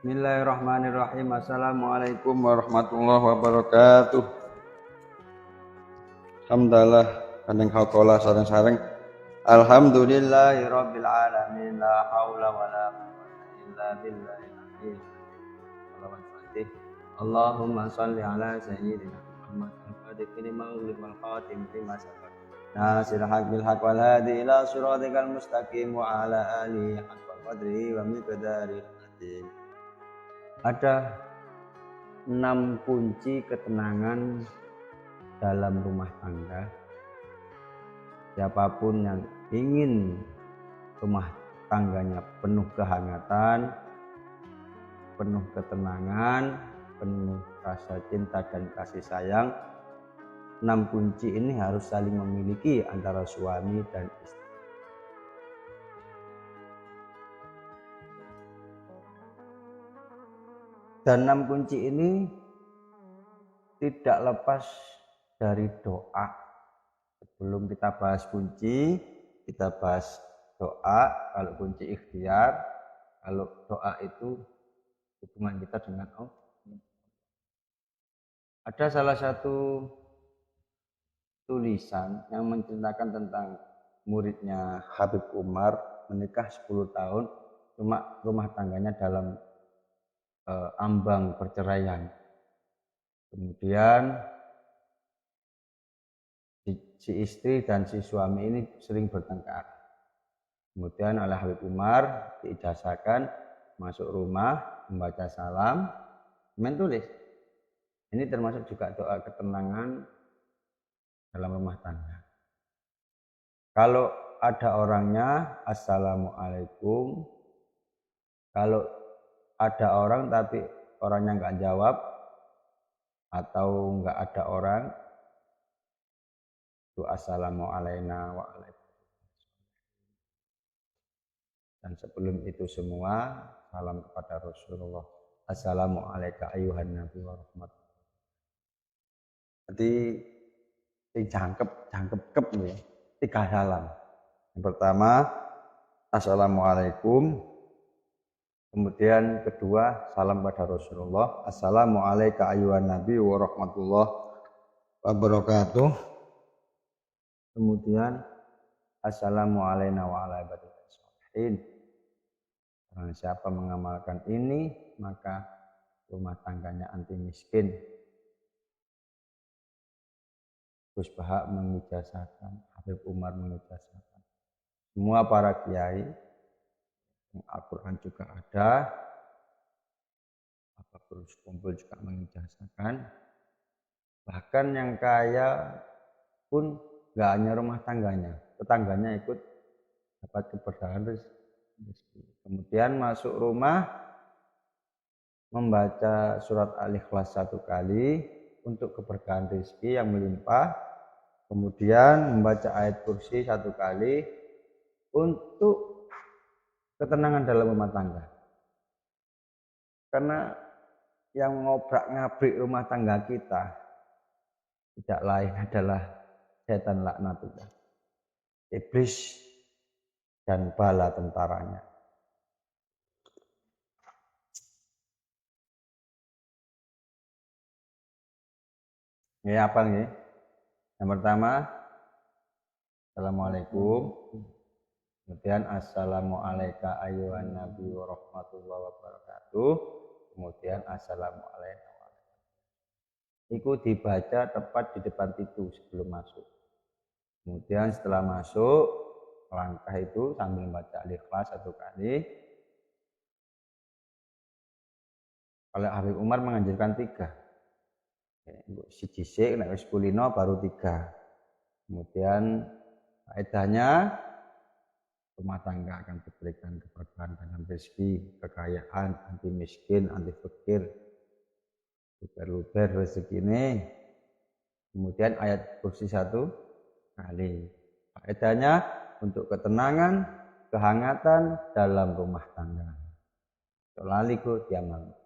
Bismillahirrahmanirrahim. Assalamualaikum warahmatullahi wabarakatuh. Alhamdulillah kandeng kaukola sareng-sareng. Alhamdulillahirabbil alamin. La haula wala quwwata illa billahil aliyyil azim. Allahumma shalli ala sayyidina Muhammad al-Fatih ma'ul wal khatim lima sabaq. Nasir haq bil haq wal hadi ila siratikal mustaqim wa ala alihi haqqa qadrihi wa miqdaril azim. Ada 6 kunci ketenangan dalam rumah tangga. Siapapun yang ingin rumah tangganya penuh kehangatan, penuh ketenangan, penuh rasa cinta dan kasih sayang, 6 kunci ini harus saling memiliki antara suami dan istri. Dan 6 kunci ini tidak lepas dari doa. Sebelum kita bahas kunci, kita bahas doa. Kalau kunci ikhtiar, kalau doa itu hubungan kita dengan Allah. Ada salah satu tulisan yang menceritakan tentang muridnya Habib Umar menikah 10 tahun, cuma rumah tangganya dalam ambang perceraian. Kemudian si istri dan si suami ini sering bertengkar. Kemudian oleh Habib Umar diijazahkan masuk rumah, membaca salam, menulis. Ini termasuk juga doa ketenangan dalam rumah tangga. Kalau ada orangnya, Assalamualaikum. Kalau ada orang tapi orangnya nggak jawab atau nggak ada orang, itu Assalamualaikum wa alaikum. Dan sebelum itu semua, salam kepada Rasulullah. Assalamualaikum ayuhan nabi wa rahmatullahi. Jadi jangkep ya. 3 salam. Yang pertama, Assalamualaikum. Kemudian kedua, salam pada Rasulullah. Assalamualaikum ayuhan nabi wa rahmatullahi wabarakatuh. Kemudian Assalamualaikum wa ala ibadillah sholihin. Barang siapa mengamalkan ini, maka rumah tangganya anti miskin. Gus Bahak mengijazahkan, Habib Umar mengijazahkan. Semua para kiai, Al-Quran juga ada, Bapak Kumpul juga mengijazahkan. Bahkan yang kaya pun nggak hanya rumah tangganya, tetangganya ikut dapat keberkahan rezeki. Kemudian masuk rumah, membaca surat Al-Ikhlas 1 kali untuk keberkahan rezeki yang melimpah. Kemudian membaca ayat kursi 1 kali untuk ketenangan dalam rumah tangga. Karena yang ngobrak-ngabrik rumah tangga kita tidak lain adalah setan laknatullah, iblis dan bala tentaranya. Ini apa nih? Yang pertama, Assalamualaikum. Kemudian Assalamualaikum ayuhan nabi wa rahmatullahi wabarakatuh. Kemudian Assalamualaikum. Itu dibaca tepat di depan pintu sebelum masuk. Kemudian setelah masuk, langkah itu sambil baca Al-Ikhlas 1 kali. Kalau Habib Umar menganjurkan 3. Si jisik, nek wis kulino baru 3. Kemudian faedahnya rumah tangga akan diberikan keberkahan dalam rezeki, kekayaan, anti miskin, anti fakir, luber rezeki ini. Kemudian ayat kursi 1 kali. Faedahnya untuk ketenangan, kehangatan dalam rumah tangga. Laliku diamal.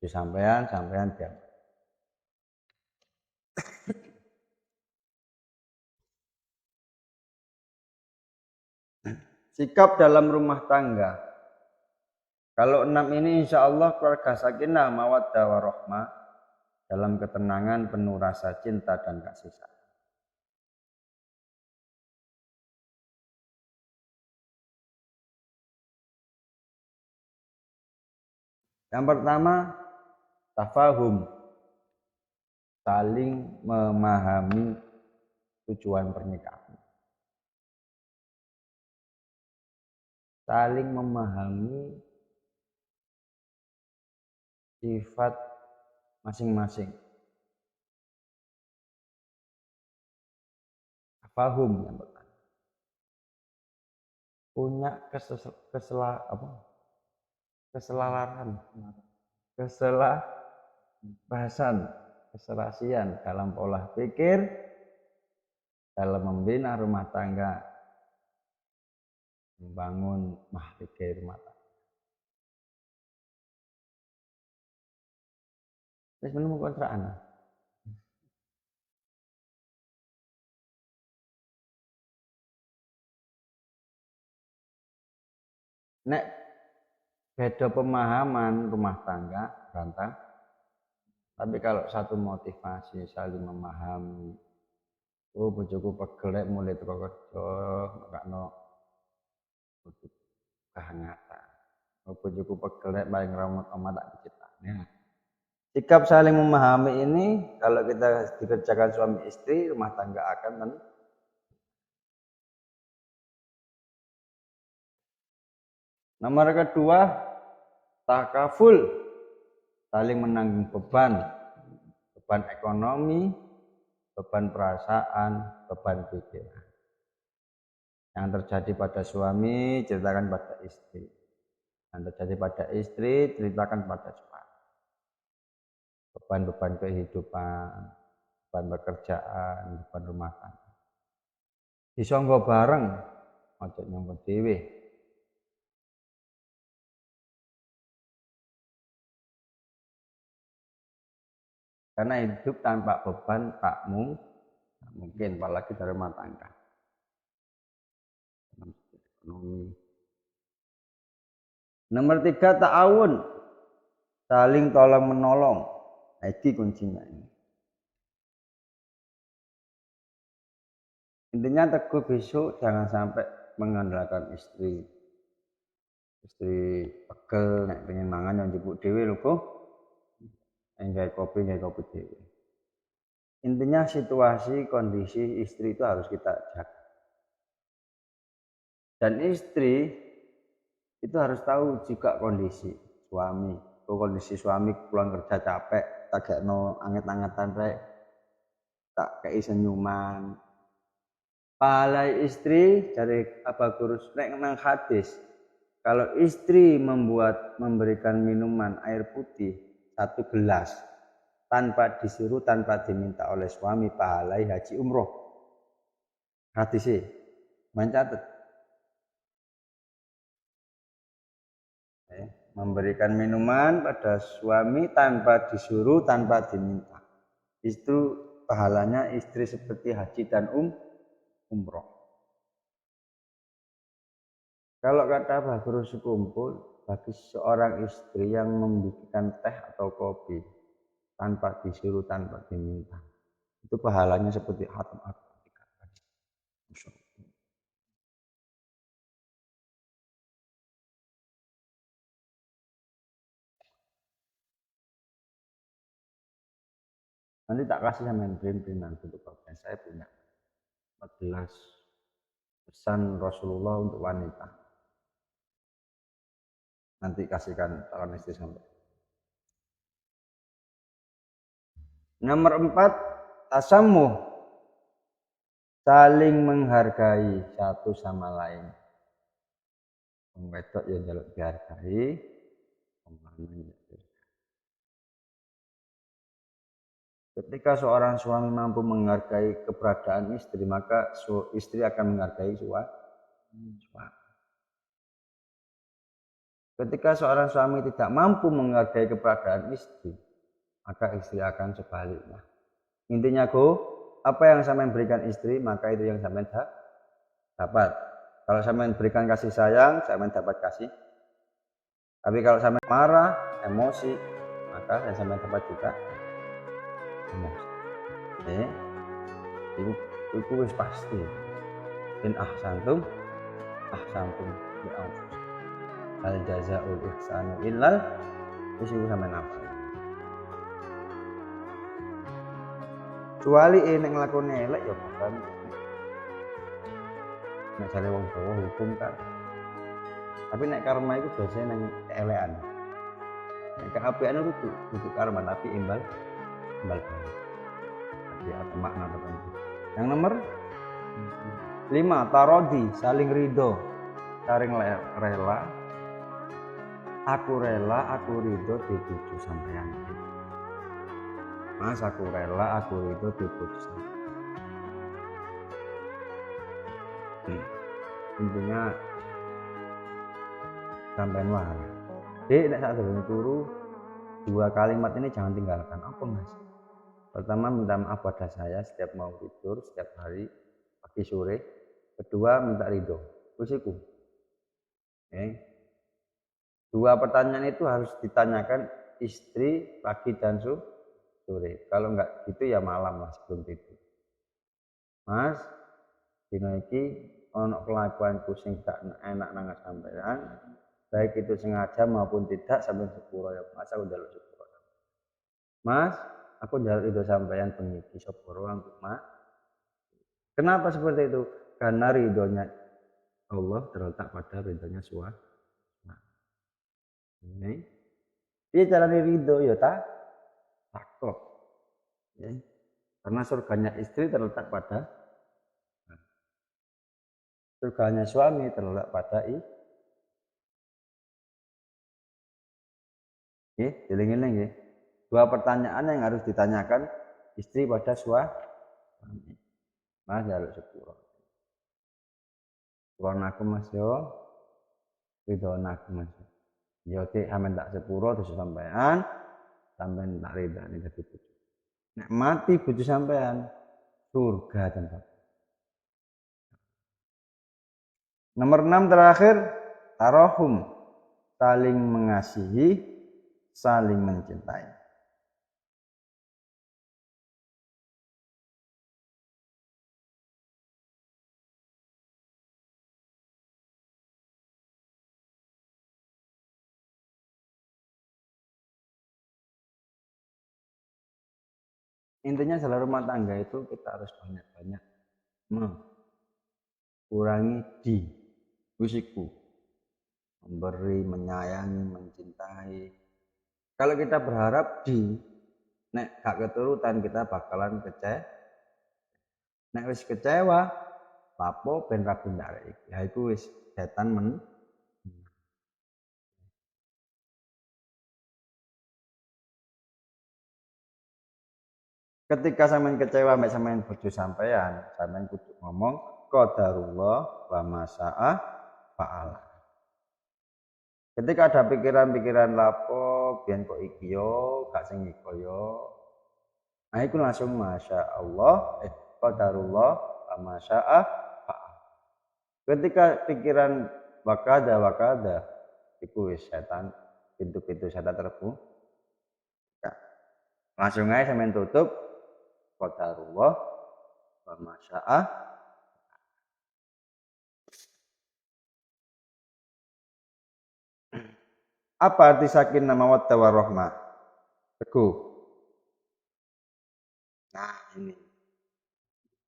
Sampean diamal. Sikap dalam rumah tangga. Kalau 6 ini insya Allah keluarga sakinah, mawaddah warahmah, dalam ketenangan penuh rasa cinta dan kasih sayang. Yang pertama, tafahum, saling memahami tujuan pernikahan. Saling memahami sifat masing-masing. Tafahum yang pertama. Punya keselarasan, keselarasan, keserasian dalam pola pikir, dalam membina rumah tangga, membangun mahligai rumah tangga. Terus menemukan kontrakan. Nek beda pemahaman rumah tangga bantah, tapi kalau satu motivasi saling memahami, oh bojoku pegelek mulai teko kerja makno kehangatan, oh bojoku pegelek paling ramot omah tak diciptakne. Sikap saling memahami ini kalau kita dikerjakan suami istri, rumah tangga akan Nomor kedua, takaful, saling menanggung beban ekonomi, beban perasaan, beban pikiran. Yang terjadi pada suami, ceritakan pada istri. Yang terjadi pada istri, ceritakan pada suami. Beban-beban kehidupan, beban pekerjaan, beban rumah tangga. Disonggo bareng, ojo nyonggo dhewe. Karena hidup tanpa beban tak mungkin, apalagi dari rumah tangga. Nomor 3, ta'awun, saling tolong menolong. Ini kuncinya ini. Intinya teguh besok jangan sampai mengandalkan istri pegel nek pengen mangan yang jebuk dhewe lho kok. Enggak kopi dhewe. Intinya situasi kondisi istri itu harus kita jaga. Dan istri itu harus tahu juga kondisi suami. Kondisi suami pulang kerja capek, tak gekno anget-angetan rek, tak kei senyuman. Pahala istri dari Aba Gurus nek nang hadis, kalau istri memberikan minuman air putih 1 gelas tanpa disuruh, tanpa diminta oleh suami, pahalai haji umroh. Hadisnya mencatat. Memberikan minuman pada suami tanpa disuruh, tanpa diminta. Itu pahalanya istri seperti haji dan umroh. Kalau kata Mbah Guru Sekumpul, bagi seorang istri yang membuatkan teh atau kopi tanpa disuruh, tanpa diminta, itu pahalanya seperti hatam Al-Fatihah. Nanti tak kasih sama print-printan bentuk kopi. Saya punya 14 pesan Rasulullah untuk wanita. Nanti kasihkan calon istri sampai. Nomor 4, tasamuh, saling menghargai satu sama lain. Wong wedok ya njaluk dihargai, wong lanang ya. Ketika seorang suami mampu menghargai keberadaan istri, maka istri akan menghargai suami. Ketika seorang suami tidak mampu menghargai keberadaan istri, maka istri akan sebaliknya. Intinya apa yang sampean berikan istri, maka itu yang sampean dapat. Kalau sampean berikan kasih sayang, sampean dapat kasih Tapi kalau sampai marah, emosi, maka yang sampai dapat juga emosi. Itu wis pasti. In ahsantum li anfusikum. Hal jazaa'ul ihsani illal iku sampe napa. Kecuali nek nglakoni elek ya bakal. Nek jare wong Jawa hukum kan. Tapi nek karma itu biasanya nang elekan. Nek keapian itu kudu karma tapi imbal balik. Tapi ada makna tertentu. Yang nomor 5, tarodi, saling ridho, saling rela. Aku rela, aku ridho dibujuk sampean. Mas, aku rela, aku ridho dibujuk sampean. Intinya sampean wae. Jadi nek sak durung turu, 2 kalimat ini jangan tinggalkan. Apa Mas? Pertama, minta maaf pada saya setiap mau tidur, setiap hari, pagi sore. Kedua, minta ridho. Usiku. Dua pertanyaan itu harus ditanyakan istri pagi dan sore. Kalau enggak gitu ya malam lah sebelum tidur. Mas, dina iki ana kelakuanku sing gak enak nang sampean, baik itu sengaja maupun tidak sampai sepuro ya Mas, aku njaluk sepuro. Mas, aku njaluk itu sampean bengi iki sepuro untuk Mas. Kenapa seperti itu? Karena ridhonya Allah terletak pada ridhonya suami. Ini dia carane ridho ya takut. Ya. Karena surganya istri terletak pada surganya suami terletak pada dieling-eling ya. 2 pertanyaan yang harus ditanyakan istri pada suami. Mas jaluk sepuro. Suwon aku Mas yo. Ridhon aku Mas. Yo dik sampean tak sepuro terus sampean tak ridhani dadi bojo. Nek mati bojo sampean surga tempat. Nomor 6 terakhir, tarahum, saling mengasihi, saling mencintai. Intinya dalam rumah tangga itu kita harus banyak-banyak mengurangi usiku, memberi, menyayangi, mencintai. Kalau kita berharap nek gak keturutan kita bakalan kecewa. Nek wis kecewa, lapo ben rabi ndarek. Ya iku wis setan Ketika sampean kecewa mek sampean bojo sampean kudu ngomong qadarullah wa masya'a fa'ala. Ketika ada pikiran-pikiran lapo biyen kok iki yo gak sing iko yo. Nah iku langsung masyaallah qadarullah wa masya'a fa'ala. Ketika pikiran wakada iku wis setan, pintu-pintu setan terbuka. Langsung aja sampean tutup qadarullah wa masya'a. Apa arti sakinah mawaddah warahmah? Teguh. Nah, ini.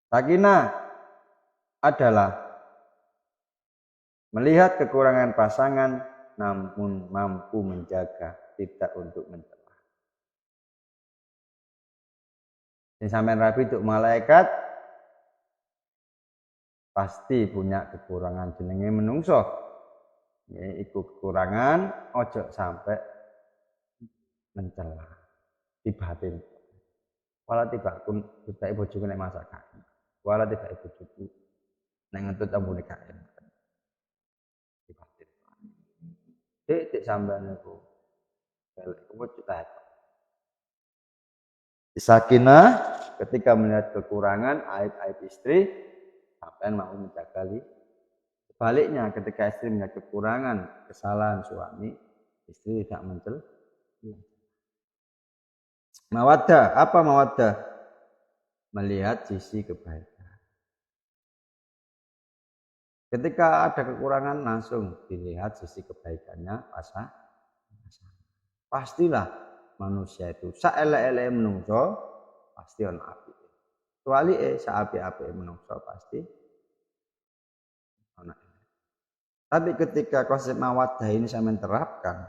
Sakinah adalah melihat kekurangan pasangan namun mampu menjaga, tidak untuk mencela. Yang sampean rapi untuk malaikat pasti punya kekurangan jenenge menungso. Ya, iku kekurangan ojo sampai mencela di batin. Wala tiba kun kita bojoku nek masakan. Wala tiba bojoku nek ngentut ambune kae. Di batin. Dik sampean niku. Elek bojo ta. Sakinah ketika melihat kekurangan aib-aib istri sampean mau menjaga. Sebaliknya ketika istri melihat kekurangan kesalahan suami Istri tidak mencela. Mawaddah, apa mawaddah? Melihat sisi kebaikan. Ketika ada kekurangan langsung dilihat sisi kebaikannya pasangan. Pastilah manusia itu saelek-elek menungso pasti ono api. Kecuali saapi-api menungso pasti ono. Tapi ketika konsep mawaddah ini saya menerapkan,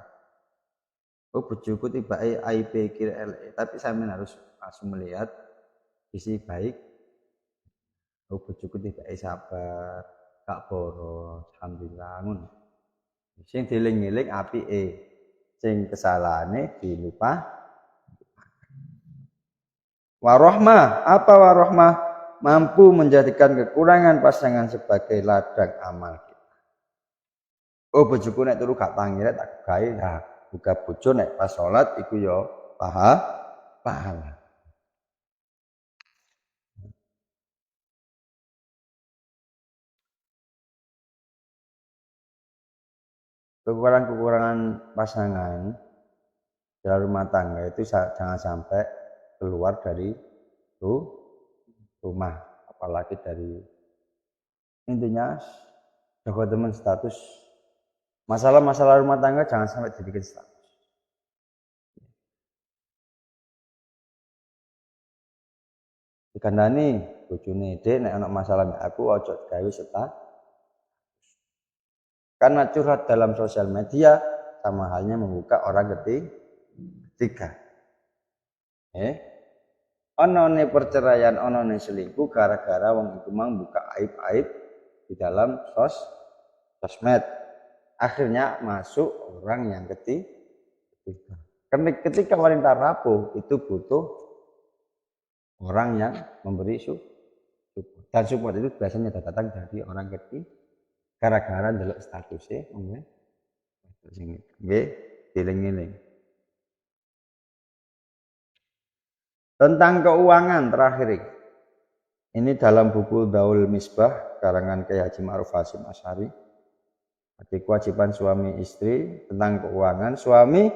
oh bojoku tiba aib kira elek, tapi saya harus langsung melihat sisi baik. Oh bojoku tiba sabar, gak boros, alhamdulillah ngono. Sing dieling-eling apike, sing kesalahane dilupa. Warohmah, apa warohmah? Mampu menjadikan kekurangan pasangan sebagai ladang amal kita. Oh bojoku nek turu gak tangi tak gawe lah. Buka bojo nek pas salat iku ya pahala. Kekurangan-kekurangan pasangan dalam rumah tangga itu jangan sampai keluar dari rumah, apalagi dari intinya jaga teman status. Masalah-masalah rumah tangga jangan sampai dibikin status. Dikandani bojone Dek nek ana masalah mek aku aja gawe status. Karena curhat dalam sosial media sama halnya membuka orang ketiga. Onone perceraian, onone selingkuh gara-gara wong iku mang buka aib-aib di dalam sosmed. Akhirnya masuk orang yang ketiga. Ketika wanita rapuh itu butuh orang yang memberi support. Dan support itu biasanya datang dari orang ketiga. Gara-gara ndelok statusnya, nggih, dieling-eling. Tentang keuangan terakhir ini dalam buku Daul Misbah karangan Kyai Haji Ma'ruf Hasyim Asy'ari. Jadi kewajiban suami istri tentang keuangan, suami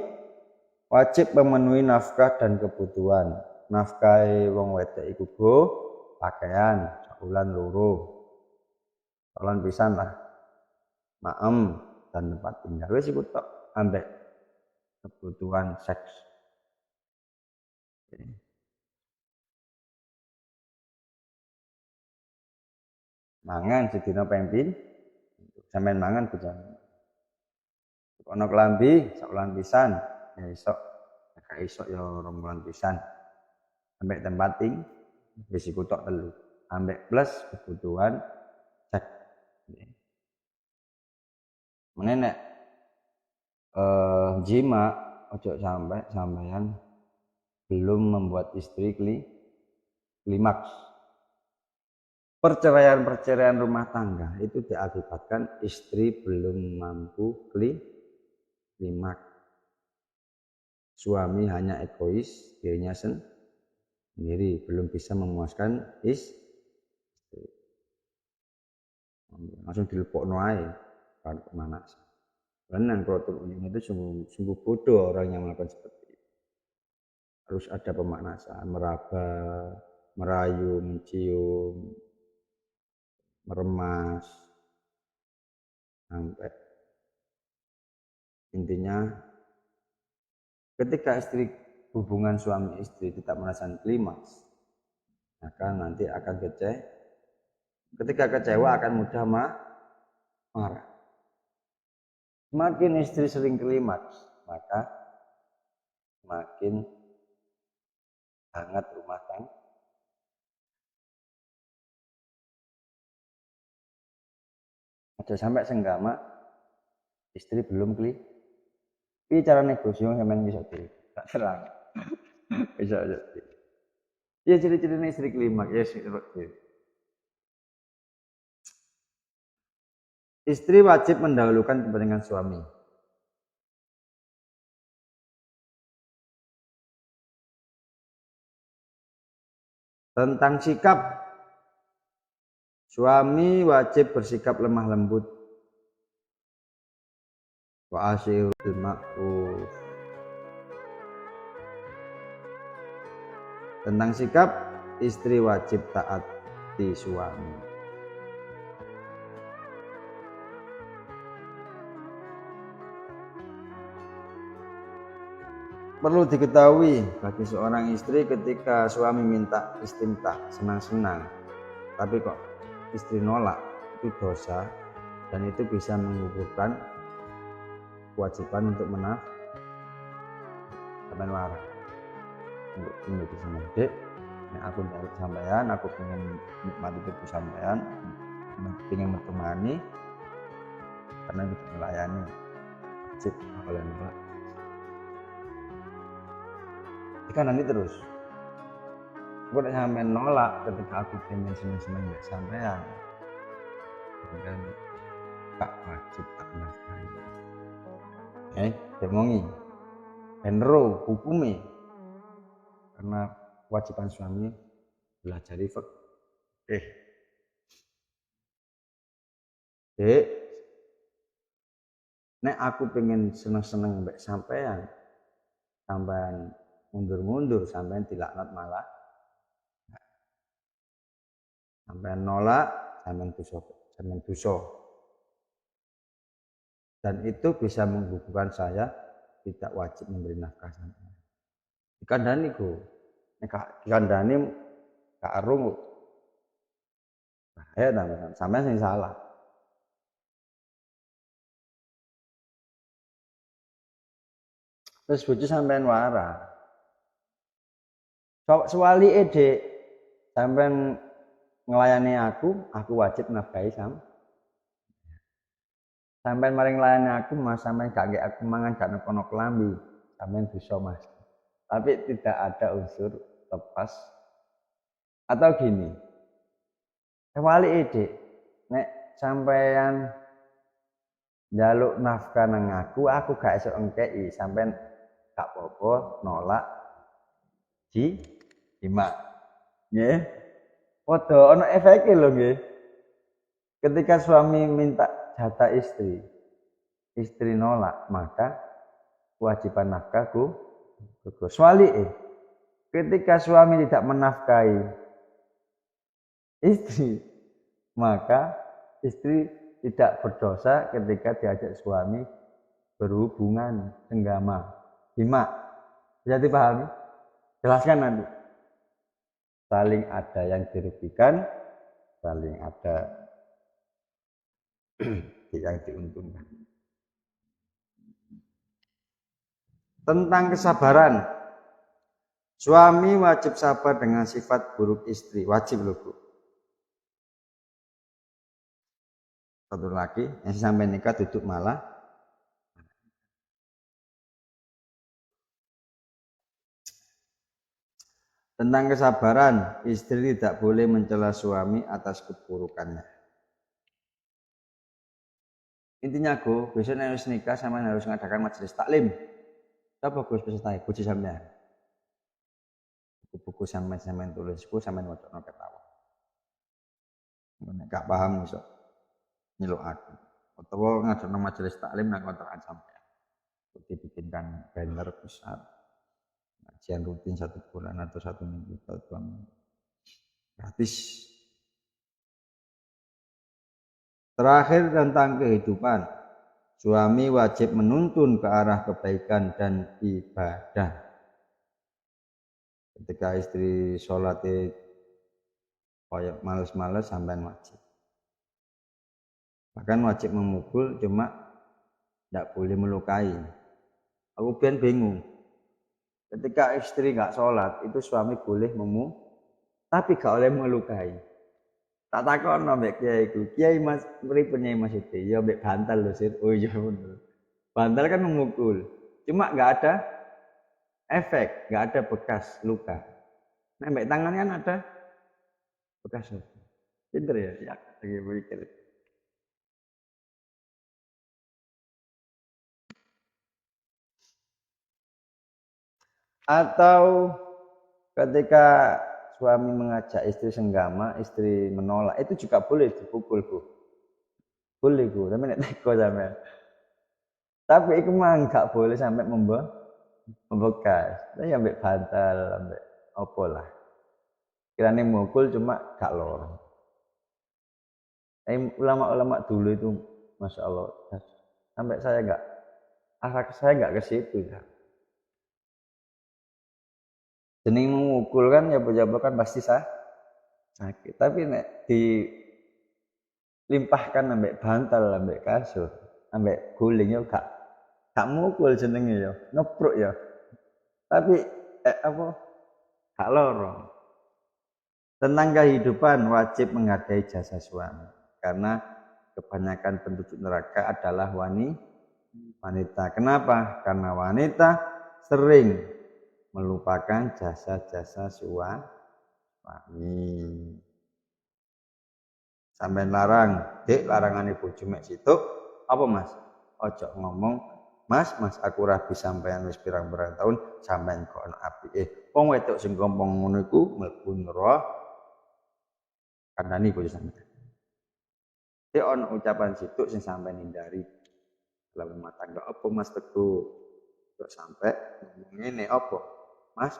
wajib memenuhi nafkah dan kebutuhan. Nafkah wong wedok iku go pakaian sakulan loro. Sakulan pisan lah. Maem dan tempat tinggal. Wis iku tok ambek kebutuhan seks. Mangan sedina ping sampean mangan bujang. Ono klambi sakulan pisan, ya esok gak esok ya rong bulan pisan. Ambek tempat tinggal wis iku tok telu. Ambek plus kebutuhan seks. Menenek jima ojo sampai sampean belum membuat istri klimaks. Perceraian rumah tangga itu diakibatkan istri belum mampu klimaks. Suami hanya egois, dirinya sendiri, belum bisa memuaskan istri. Langsung dilepokno ae kan pemanasan. Benar kalau ujung itu sungguh bodoh orang yang melakukan seperti itu. Harus ada pemanasan, meraba, merayu, mencium, meremas, sampai intinya ketika hubungan suami istri tidak merasakan klimaks, maka nanti akan ketika kecewa akan mudah marah. Semakin istri sering klimaks, maka semakin hangat rumah tangga. Ada sampai senggama istri belum tapi cara negosiasi sampean bisa tak terang. Bisa aja. Ya ciri-ciri istri klimaks ya seperti. Istri wajib mendahulukan kepentingan suami. Tentang sikap, suami wajib bersikap lemah lembut. wa asyirul bil ma'ruf. Tentang sikap istri wajib taat di suami. Perlu diketahui bagi seorang istri ketika suami minta istimta, senang-senang, tapi kok istri nolak, itu dosa dan itu bisa menggugurkan kewajiban untuk menafkahi warah. Untuk ini bisa dek, aku nyari sampean, aku pengen nikmati itu sampean, pengen menemani, karena kita melayani wajib oleh nolak. Jika nanti terus, gue udah sampai nolak ketika aku pengen seneng-seneng gak sampean, dan gak wajib tak nafkahi. Demongi, benro, hukumi, karena kewajiban suami belajar fikih. Dek, nek aku pengen seneng-seneng mbak sampean mundur-mundur, sampean dilaknat malah, sampean nolak, sampean dosa. Dan itu bisa menggugurkan saya tidak wajib memberi nafkah sampean. Dikandani ku, dikandani gak arung, bahaya sampean sing salah. Terus bojo sampean wara. Sewali Dek, sampean ngelayani aku wajib nafkahi sampean maring nglayani aku, Mas, sampean gak nggih aku mangan gak nopo kelambi, sampean dosa, Mas. Tapi tidak ada unsur lepas. Atau gini, sewali Dek, nek sampean njaluk nafkah nang aku gak iso engkei, sampean gak apa-apa nolak diterima. Nggih. Padha ana efeke lho nggih. Ketika suami minta jatah istri nolak, maka kewajiban nafkah gugur. Swalike, ketika suami tidak menafkahi istri, maka istri tidak berdosa ketika diajak suami berhubungan senggama, jima. Bisa dipahami? Jelaskan nanti. Saling ada yang dirugikan, saling ada yang diuntungkan. Tentang kesabaran, suami wajib sabar dengan sifat buruk istri, wajib loh Bu. Satu lagi yang sampai nikah duduk malah. Tentang kesabaran, istri tidak boleh mencela suami atas keburukannya. Intinya Go, besok harus nikah sama harus mengadakan majelis taklim. Apa Gus peserta puji sampean? Buku-buku sampean tulisku sampean wacana ketawa. Nek gak paham iso nyeluk aku. Utawa ngajakno majelis taklim nang kontrakan sampean. Dibikinkan banner besar. Kajian rutin 1 bulan atau 1 minggu atau 2 minggu. Gratis. Terakhir tentang kehidupan. Suami wajib menuntun ke arah kebaikan dan ibadah. Ketika istri sholat kayak males-males sampean wajib. Bahkan wajib memukul, cuma tidak boleh melukai. Aku bingung. Ketika istri nggak sholat, itu suami boleh tapi gak boleh melukai. Tak takon mbek kiai iku. Kiai Mas, pripun Nyai Mas itu? Ya mbek bantal lho, Sir. Oh iya bener. Bantal kan memukul. Cuma nggak ada efek, nggak ada bekas luka. Nah, mbek tangan kan ada bekas luka. Pinter ya, lagi mikir. Atau ketika suami mengajak istri senggama, istri menolak, itu juga boleh dipukul Bu. Boleh Bu, tapi nek teko sampean. Tapi itu mah nggak boleh sampai membekas. Tapi ambek bantal, ambek apa lah. Kiranya mukul cuma gak lor. Ulama-ulama dulu itu, masya Allah, sampai saya nggak, akhlak saya nggak ke situ ya. Jenis memukul kan ya kan pasti sakit. Tapi nek dilimpahkan ambek bantal, ambek kasur, ambek guling ya gak mukul jenenge ya, ngepruk ya. Tapi gak lorong. Tentang kehidupan wajib menghargai jasa suami karena kebanyakan penduduk neraka adalah wanita. Kenapa? Karena wanita sering melupakan jasa-jasa suami. Sampai larang, larangan ibu mek situ. Apa mas? Ojo ngomong, mas aku rabi sampean wis pirang-pirang tahun sampean kok ana apike. Wong wedok sing gompong ngono iku mlebu neraka. Kandhani bojo sampean. Ono ucapan situ sing sampean hindari dalam rumah tangga. Apa mas Teguh? Kok sampai ngomong ngene apa? Mas,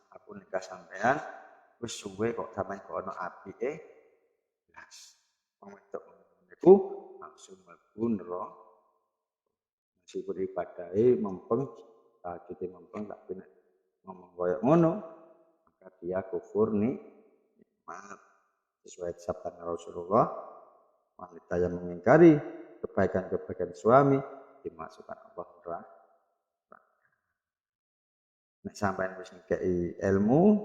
aku nikah sampean wis suwe kok sampean kok ono apike. Blas. Wong wedok niku langsung mlebu neraka. Meskipun ibadahe mempeng, tahajud mempeng tapi nek ngomong koyo ngono, maka dia kufur nikmat. Sesuai sabda Rasulullah, wanita yang mengingkari kebaikan-kebaikan suami dimasukkan Allah neraka. Nek sampean wis ngekeki ilmu,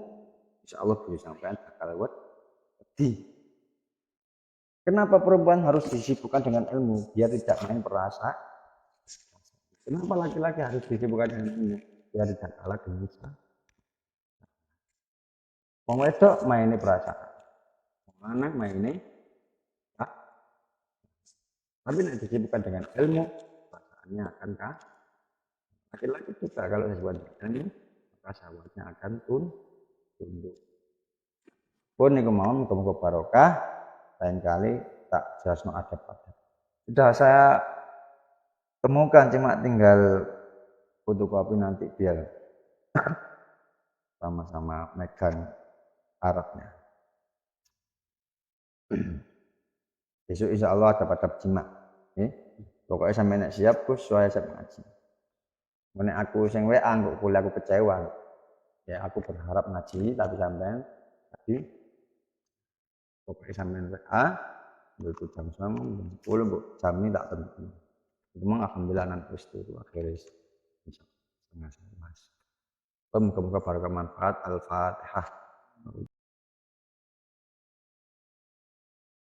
insyaallah bojo sampean bakal wedi. Kenapa perempuan harus disibukkan dengan ilmu? Biar tidak main perasaan. Kenapa laki-laki harus disibukkan dengan ilmu? Biar tidak kalah dengan wong wedok maine perasaan. Wong lanang maine tapi nek disibukkan dengan ilmu, perasaannya akan laki-laki juga kalau disibukkan dengan ilmu, maka syahwatnya akan tunduk. Pun niku mau muga-muga barokah, lain kali tak jelasno adab-adab. Sudah saya temukan, cuma tinggal fotokopi nanti biar sama-sama megang Arabnya. Besok insya Allah ada pada jima. Pokoknya sampai nek siap Gus, saya siap ngaji. Nek aku sing WA kok kuliah aku kecewa. Ya aku berharap ngaji tapi sampean tadi pokoknya sampean WA itu jam 9, jam 10 kok jam ini tak penting. Itu mah alhamdulillah nanti wis turu akhirnya setengah 11. Muga-muga barokah manfaat. Al-Fatihah.